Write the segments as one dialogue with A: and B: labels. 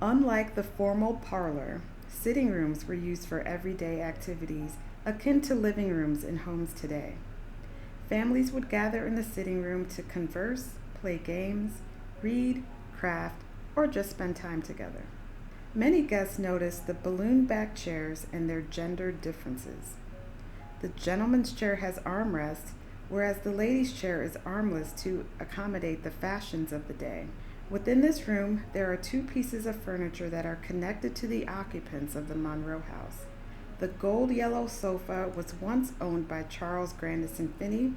A: Unlike the formal parlor, sitting rooms were used for everyday activities akin to living rooms in homes today. Families would gather in the sitting room to converse, play games, read, craft, or just spend time together. Many guests noticed the balloon backed chairs and their gender differences. The gentleman's chair has armrests, whereas the lady's chair is armless to accommodate the fashions of the day. Within this room, there are two pieces of furniture that are connected to the occupants of the Monroe House. The gold yellow sofa was once owned by Charles Grandison Finney,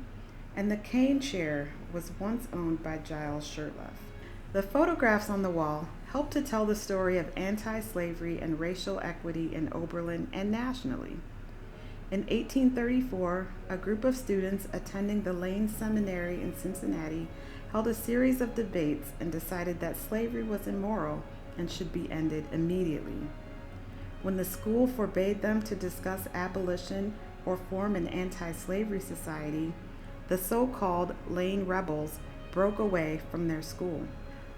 A: and the cane chair was once owned by Giles Shurtleff. The photographs on the wall help to tell the story of anti-slavery and racial equity in Oberlin and nationally. In 1834, a group of students attending the Lane Seminary in Cincinnati held a series of debates and decided that slavery was immoral and should be ended immediately. When the school forbade them to discuss abolition or form an anti-slavery society, the so-called Lane Rebels broke away from their school.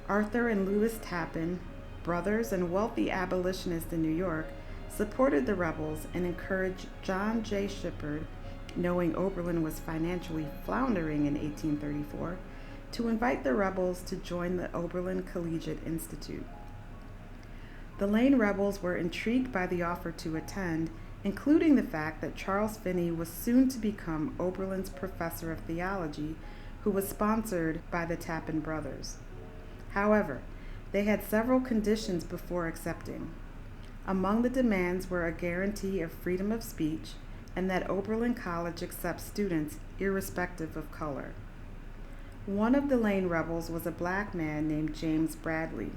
A: Arthur and Lewis Tappan, brothers and wealthy abolitionists in New York, supported the rebels and encouraged John J. Shippard, knowing Oberlin was financially floundering in 1834, to invite the rebels to join the Oberlin Collegiate Institute. The Lane rebels were intrigued by the offer to attend, including the fact that Charles Finney was soon to become Oberlin's professor of theology, who was sponsored by the Tappan brothers. However, they had several conditions before accepting. Among the demands were a guarantee of freedom of speech and that Oberlin College accepts students irrespective of color. One of the Lane rebels was a black man named James Bradley.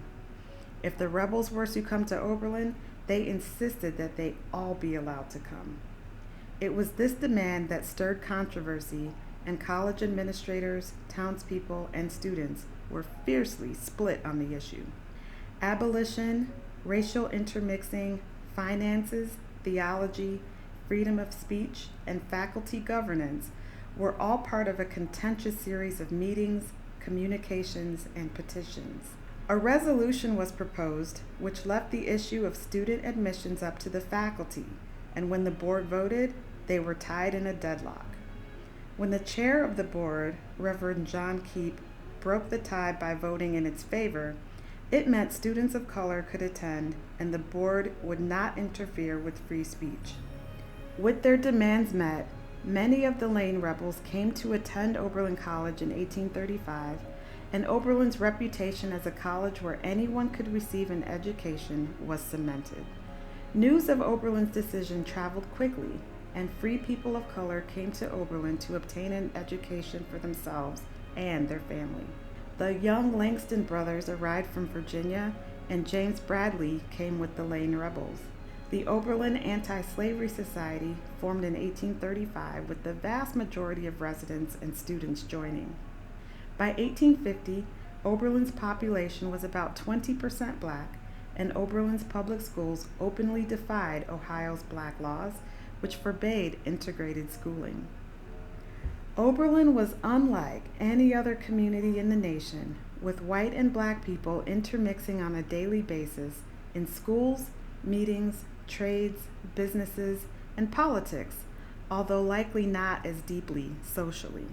A: If the rebels were to come to Oberlin, they insisted that they all be allowed to come. It was this demand that stirred controversy, and college administrators, townspeople, and students were fiercely split on the issue. Abolition, racial intermixing, finances, theology, freedom of speech, and faculty governance were all part of a contentious series of meetings, communications, and petitions. A resolution was proposed which left the issue of student admissions up to the faculty, and when the board voted, they were tied in a deadlock. When the chair of the board, Reverend John Keep, broke the tie by voting in its favor, it meant students of color could attend and the board would not interfere with free speech. With their demands met, many of the Lane rebels came to attend Oberlin College in 1835, and Oberlin's reputation as a college where anyone could receive an education was cemented. News of Oberlin's decision traveled quickly, and free people of color came to Oberlin to obtain an education for themselves and their family. The young Langston brothers arrived from Virginia, and James Bradley came with the Lane rebels. The Oberlin Anti-Slavery Society formed in 1835 with the vast majority of residents and students joining. By 1850, Oberlin's population was about 20% black, and Oberlin's public schools openly defied Ohio's black laws, which forbade integrated schooling. Oberlin was unlike any other community in the nation, with white and black people intermixing on a daily basis in schools, meetings, trades, businesses, and politics, although likely not as deeply socially.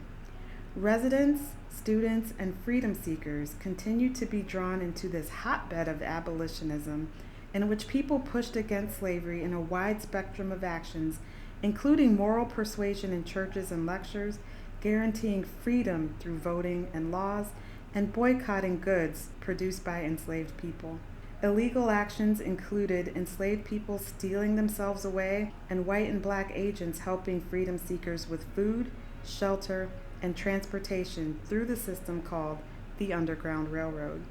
A: Residents, students, and freedom seekers continued to be drawn into this hotbed of abolitionism in which people pushed against slavery in a wide spectrum of actions, including moral persuasion in churches and lectures, guaranteeing freedom through voting and laws, and boycotting goods produced by enslaved people. Illegal actions included enslaved people stealing themselves away and white and black agents helping freedom seekers with food, shelter, and transportation through the system called the Underground Railroad.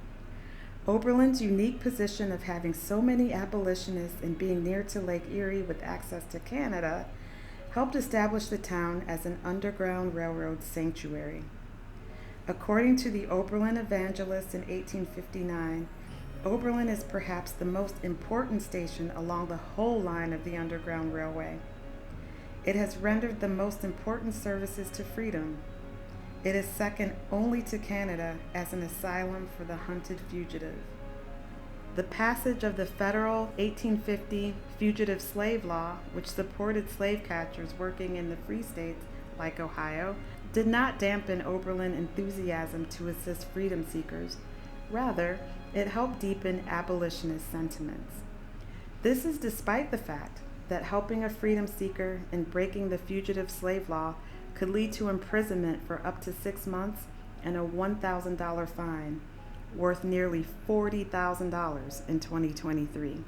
A: Oberlin's unique position of having so many abolitionists and being near to Lake Erie with access to Canada helped establish the town as an Underground Railroad sanctuary. According to the Oberlin Evangelist in 1859, Oberlin is perhaps the most important station along the whole line of the Underground Railway. It has rendered the most important services to freedom. It is second only to Canada as an asylum for the hunted fugitive. The passage of the federal 1850 Fugitive Slave Law, which supported slave catchers working in the free states like Ohio, did not dampen Oberlin enthusiasm to assist freedom seekers. Rather, it helped deepen abolitionist sentiments. This is despite the fact that helping a freedom seeker in breaking the fugitive slave law could lead to imprisonment for up to 6 months and a $1,000 fine, worth nearly $40,000 in 2023.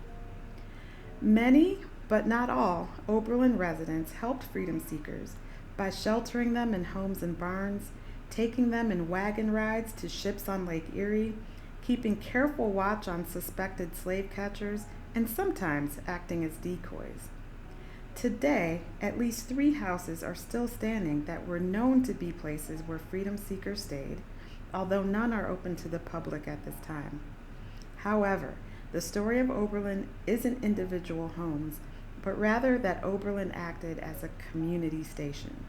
A: Many, but not all, Oberlin residents helped freedom seekers by sheltering them in homes and barns, taking them in wagon rides to ships on Lake Erie, keeping careful watch on suspected slave catchers, and sometimes acting as decoys. Today, at least 3 houses are still standing that were known to be places where freedom seekers stayed, although none are open to the public at this time. However, the story of Oberlin isn't individual homes, but rather that Oberlin acted as a community station.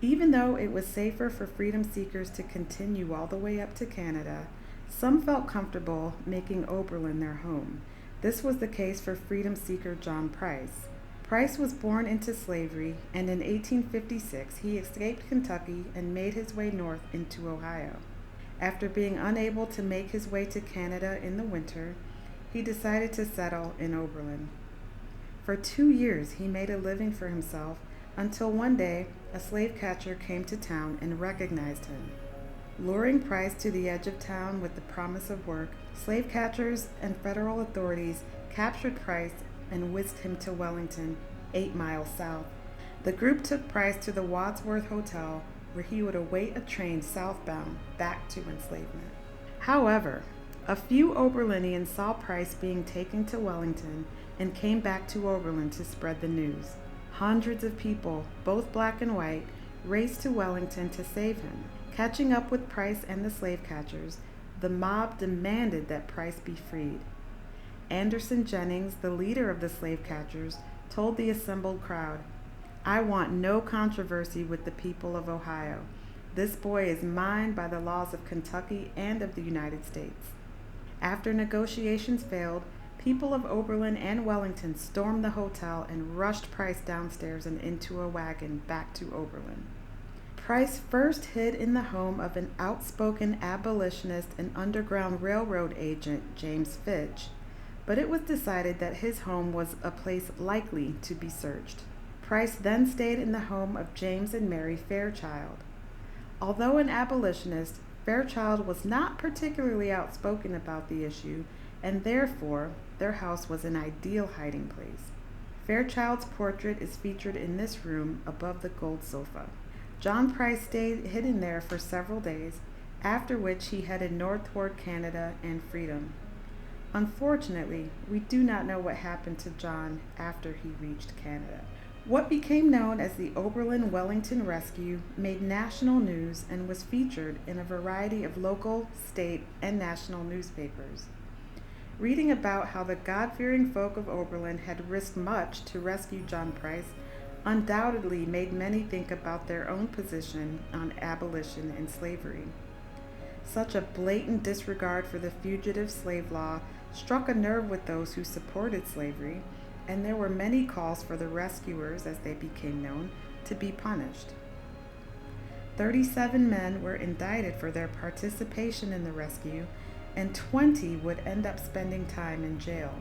A: Even though it was safer for freedom seekers to continue all the way up to Canada, some felt comfortable making Oberlin their home. This was the case for freedom seeker John Price. Price was born into slavery, and in 1856 he escaped Kentucky and made his way north into Ohio. After being unable to make his way to Canada in the winter, he decided to settle in Oberlin. For 2 years he made a living for himself until one day a slave catcher came to town and recognized him. Luring Price to the edge of town with the promise of work, slave catchers and federal authorities captured Price and whisked him to Wellington, 8 miles south. The group took Price to the Wadsworth Hotel, where he would await a train southbound back to enslavement. However, a few Oberlinians saw Price being taken to Wellington and came back to Oberlin to spread the news. Hundreds of people, both black and white, raced to Wellington to save him. Catching up with Price and the slave catchers, the mob demanded that Price be freed. Anderson Jennings, the leader of the slave catchers, told the assembled crowd, "I want no controversy with the people of Ohio. This boy is mine by the laws of Kentucky and of the United States." After negotiations failed, people of Oberlin and Wellington stormed the hotel and rushed Price downstairs and into a wagon back to Oberlin. Price first hid in the home of an outspoken abolitionist and Underground Railroad agent, James Fitch, but it was decided that his home was a place likely to be searched. Price then stayed in the home of James and Mary Fairchild. Although an abolitionist, Fairchild was not particularly outspoken about the issue, and therefore their house was an ideal hiding place. Fairchild's portrait is featured in this room above the gold sofa. John Price stayed hidden there for several days, after which he headed north toward Canada and freedom. Unfortunately, we do not know what happened to John after he reached Canada. What became known as the Oberlin-Wellington Rescue made national news and was featured in a variety of local, state, and national newspapers. Reading about how the God-fearing folk of Oberlin had risked much to rescue John Price undoubtedly made many think about their own position on abolition and slavery. Such a blatant disregard for the fugitive slave law struck a nerve with those who supported slavery, and there were many calls for the rescuers, as they became known, to be punished. 37 men were indicted for their participation in the rescue, and 20 would end up spending time in jail.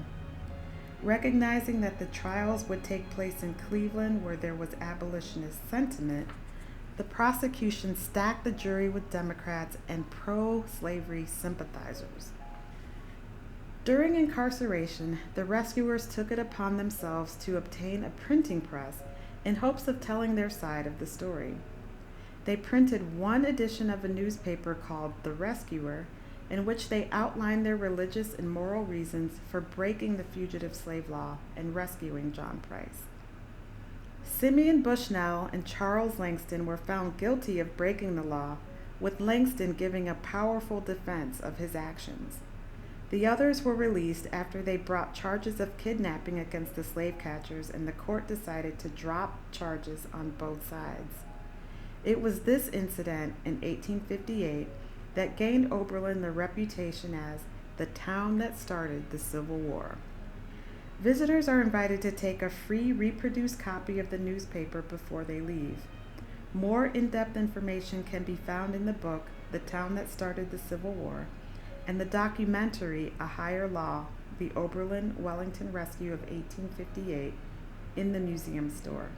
A: Recognizing that the trials would take place in Cleveland, where there was abolitionist sentiment, the prosecution stacked the jury with Democrats and pro-slavery sympathizers. During incarceration, the rescuers took it upon themselves to obtain a printing press in hopes of telling their side of the story. They printed one edition of a newspaper called The Rescuer, in which they outlined their religious and moral reasons for breaking the fugitive slave law and rescuing John Price. Simeon Bushnell and Charles Langston were found guilty of breaking the law, with Langston giving a powerful defense of his actions. The others were released after they brought charges of kidnapping against the slave catchers, and the court decided to drop charges on both sides. It was this incident in 1858 that gained Oberlin the reputation as The Town That Started the Civil War. Visitors are invited to take a free reproduced copy of the newspaper before they leave. More in-depth information can be found in the book, The Town That Started the Civil War, and the documentary, A Higher Law, The Oberlin-Wellington Rescue of 1858, in the museum store.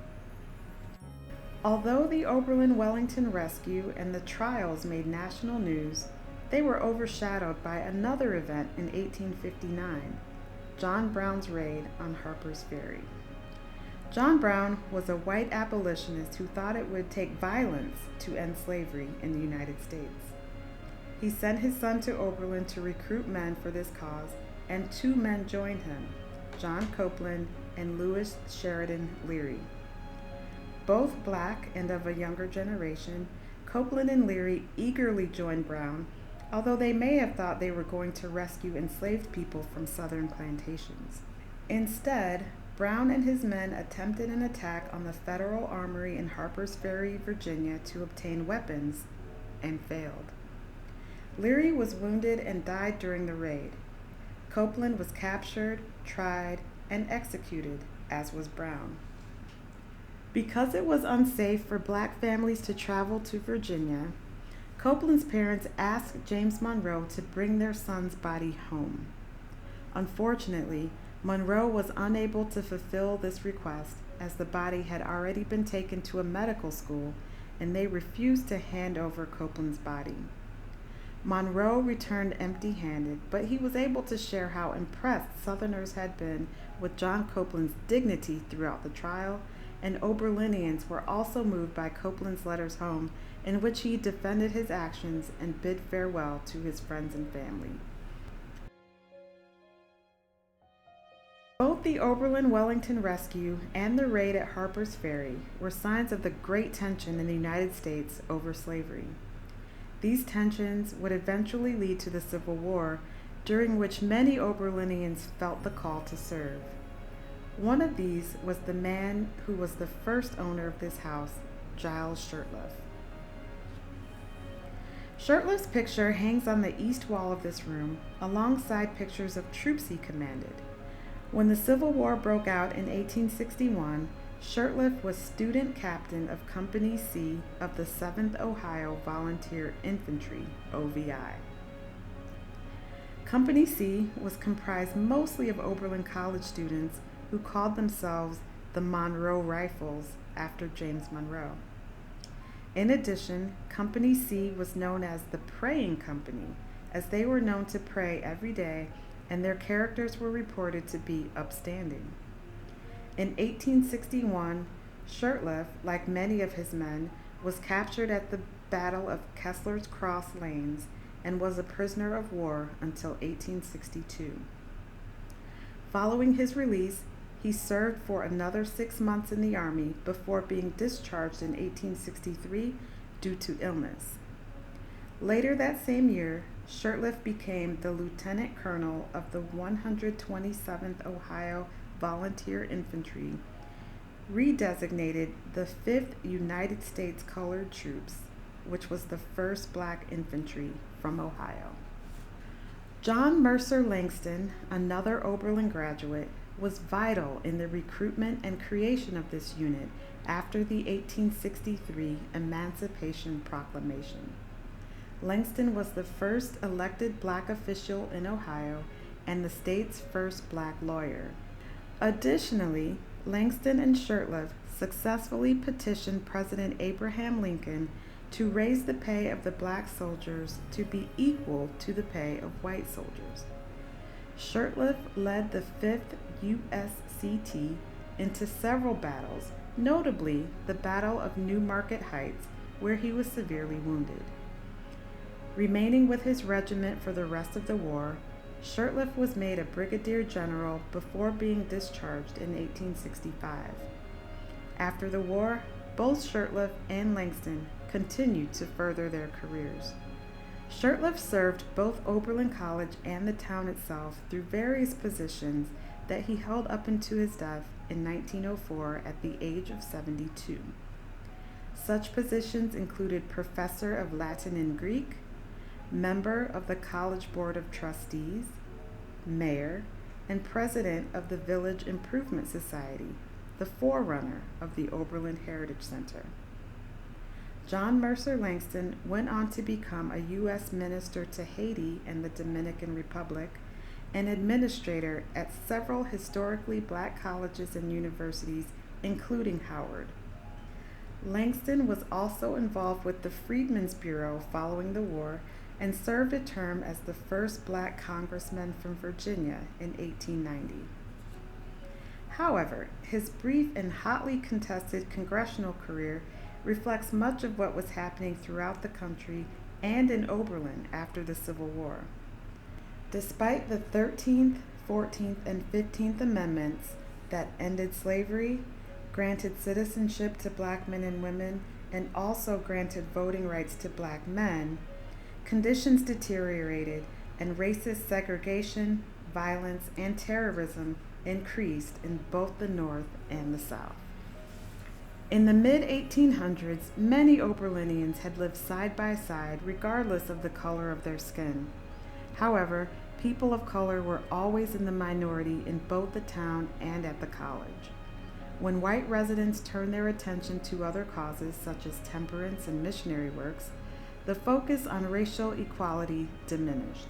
A: Although the Oberlin-Wellington Rescue and the trials made national news, they were overshadowed by another event in 1859, John Brown's raid on Harper's Ferry. John Brown was a white abolitionist who thought it would take violence to end slavery in the United States. He sent his son to Oberlin to recruit men for this cause, and 2 men joined him, John Copeland and Lewis Sheridan Leary. Both black and of a younger generation, Copeland and Leary eagerly joined Brown, although they may have thought they were going to rescue enslaved people from southern plantations. Instead, Brown and his men attempted an attack on the Federal Armory in Harper's Ferry, Virginia, to obtain weapons, and failed. Leary was wounded and died during the raid. Copeland was captured, tried, and executed, as was Brown. Because it was unsafe for black families to travel to Virginia, Copeland's parents asked James Monroe to bring their son's body home. Unfortunately, Monroe was unable to fulfill this request, as the body had already been taken to a medical school, and they refused to hand over Copeland's body. Monroe returned empty-handed, but he was able to share how impressed Southerners had been with John Copeland's dignity throughout the trial, and Oberlinians were also moved by Copeland's letters home, in which he defended his actions and bid farewell to his friends and family. Both the Oberlin-Wellington Rescue and the raid at Harper's Ferry were signs of the great tension in the United States over slavery. These tensions would eventually lead to the Civil War, during which many Oberlinians felt the call to serve. One of these was the man who was the first owner of this house, Giles Shurtleff. Shurtleff's picture hangs on the east wall of this room, alongside pictures of troops he commanded. When the Civil War broke out in 1861, Shurtleff was student captain of Company C of the 7th Ohio Volunteer Infantry, OVI. Company C was comprised mostly of Oberlin College students who called themselves the Monroe Rifles after James Monroe. In addition, Company C was known as the Praying Company, as they were known to pray every day, and their characters were reported to be upstanding. In 1861, Shurtleff, like many of his men, was captured at the Battle of Kessler's Cross Lanes and was a prisoner of war until 1862. Following his release, he served for another 6 months in the Army before being discharged in 1863 due to illness. Later that same year, Shurtleff became the lieutenant colonel of the 127th Ohio Volunteer Infantry, redesignated the 5th United States Colored Troops, which was the first black infantry from Ohio. John Mercer Langston, another Oberlin graduate, was vital in the recruitment and creation of this unit after the 1863 Emancipation Proclamation. Langston was the first elected black official in Ohio and the state's first black lawyer. Additionally, Langston and Shurtleff successfully petitioned President Abraham Lincoln to raise the pay of the black soldiers to be equal to the pay of white soldiers. Shurtleff led the 5th USCT into several battles, notably the Battle of New Market Heights, where he was severely wounded. Remaining with his regiment for the rest of the war, Shurtleff was made a brigadier general before being discharged in 1865. After the war, both Shurtleff and Langston continued to further their careers. Shurtleff served both Oberlin College and the town itself through various positions that he held up until his death in 1904 at the age of 72. Such positions included Professor of Latin and Greek, member of the College Board of Trustees, mayor, and president of the Village Improvement Society, the forerunner of the Oberlin Heritage Center. John Mercer Langston went on to become a U.S. minister to Haiti and the Dominican Republic, and administrator at several historically black colleges and universities, including Howard. Langston was also involved with the Freedmen's Bureau following the war and served a term as the first black congressman from Virginia in 1890. However, his brief and hotly contested congressional career reflects much of what was happening throughout the country and in Oberlin after the Civil War. Despite the 13th, 14th, and 15th Amendments that ended slavery, granted citizenship to black men and women, and also granted voting rights to black men, conditions deteriorated and racist segregation, violence, and terrorism increased in both the North and the South. In the mid-1800s, many Oberlinians had lived side by side regardless of the color of their skin. However, people of color were always in the minority in both the town and at the college. When white residents turned their attention to other causes such as temperance and missionary works, the focus on racial equality diminished.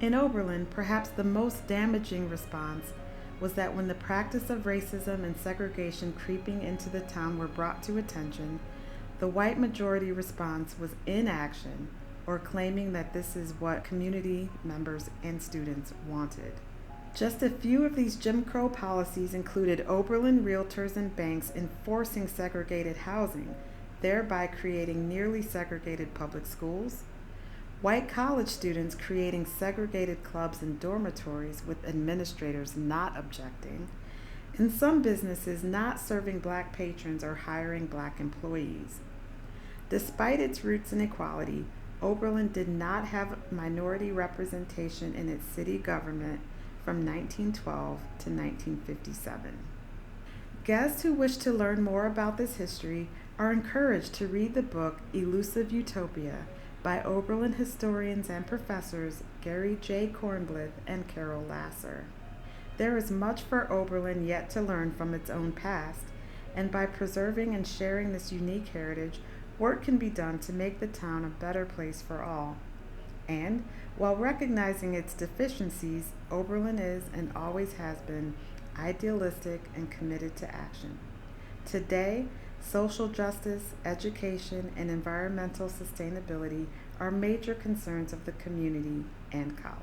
A: In Oberlin, perhaps the most damaging response was that when the practice of racism and segregation creeping into the town were brought to attention, the white majority response was inaction or claiming that this is what community members and students wanted. Just a few of these Jim Crow policies included Oberlin realtors and banks enforcing segregated housing, thereby creating nearly segregated public schools, white college students creating segregated clubs and dormitories with administrators not objecting, and some businesses not serving black patrons or hiring black employees. Despite its roots in equality, Oberlin did not have minority representation in its city government from 1912 to 1957. Guests who wish to learn more about this history are encouraged to read the book Elusive Utopia by Oberlin historians and professors Gary J. Kornblith and Carol Lasser. There is much for Oberlin yet to learn from its own past, and by preserving and sharing this unique heritage, work can be done to make the town a better place for all. And while recognizing its deficiencies, Oberlin is and always has been idealistic and committed to action. Today, social justice, education, and environmental sustainability are major concerns of the community and college.